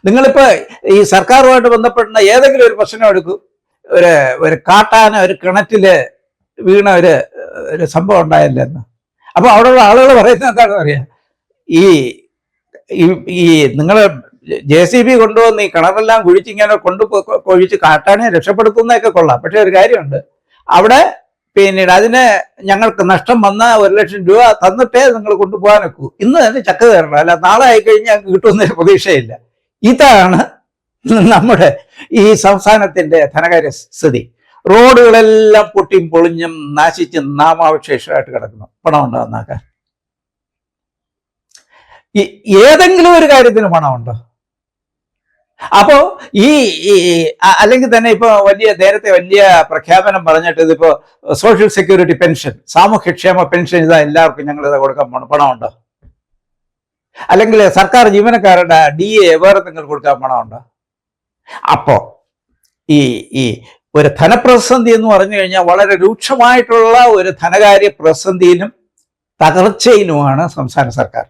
നിങ്ങളിപ്പോൾ ഈ സർക്കാരുമായിട്ട് ബന്ധപ്പെടുന്ന ഏതെങ്കിലും ഒരു പ്രശ്നം എടുക്കൂ, ഒരു കാട്ടാന ഒരു കിണറ്റിൽ വീണ ഒരു സംഭവം ഉണ്ടായില്ലെന്ന്. അപ്പോൾ അവിടെയുള്ള ആളുകൾ പറയുന്നത് എന്താണെന്ന് അറിയാം, ഈ ഈ നിങ്ങൾ JCB കൊണ്ടുവന്ന് ഈ കിണറെല്ലാം കുഴിച്ചിങ്ങനെ കൊഴിച്ച് കാട്ടാനെ രക്ഷപ്പെടുത്തുന്നതൊക്കെ കൊള്ളാം. പക്ഷെ ഒരു കാര്യമുണ്ട്, അവിടെ പിന്നീട് അതിന് ഞങ്ങൾക്ക് നഷ്ടം വന്ന 1,00,000 രൂപ തന്നിട്ടേ നിങ്ങൾ കൊണ്ടുപോകാൻ വെക്കൂ. ഇന്ന് തന്നെ ചക്ക കയറണം, അല്ല നാളെ ആയിക്കഴിഞ്ഞാൽ ഞങ്ങൾക്ക് കിട്ടുമെന്നൊരു പ്രതീക്ഷയില്ല. ഇതാണ് നമ്മുടെ ഈ സംസ്ഥാനത്തിന്റെ ധനകാര്യ സ്ഥിതി. റോഡുകളെല്ലാം പൊട്ടിയും പൊളിഞ്ഞും നാശിച്ചും നാമാവശേഷമായിട്ട് കിടക്കുന്നു. പണം ഉണ്ടോ എന്നാക്കാൻ? ഏതെങ്കിലും ഒരു കാര്യത്തിന് പണമുണ്ടോ? അപ്പോ ഈ അല്ലെങ്കിൽ തന്നെ ഇപ്പൊ നേരത്തെ വലിയ പ്രഖ്യാപനം പറഞ്ഞിട്ട് ഇതിപ്പോ സോഷ്യൽ സെക്യൂരിറ്റി പെൻഷൻ, സാമൂഹ്യക്ഷേമ പെൻഷൻ, ഇതാ എല്ലാവർക്കും ഞങ്ങൾ ഇത് കൊടുക്കാൻ പോകണം, പണമുണ്ടോ? അല്ലെങ്കിൽ സർക്കാർ ജീവനക്കാരുടെ DA വേറെ നിങ്ങൾ കൊടുക്കാൻ പണമുണ്ടോ? അപ്പോ ഈ ഒരു ധനപ്രതിസന്ധി എന്ന് പറഞ്ഞു കഴിഞ്ഞാൽ വളരെ രൂക്ഷമായിട്ടുള്ള ഒരു ധനകാര്യ പ്രതിസന്ധിയിലും തകർച്ചയിലുമാണ് സംസ്ഥാന സർക്കാർ.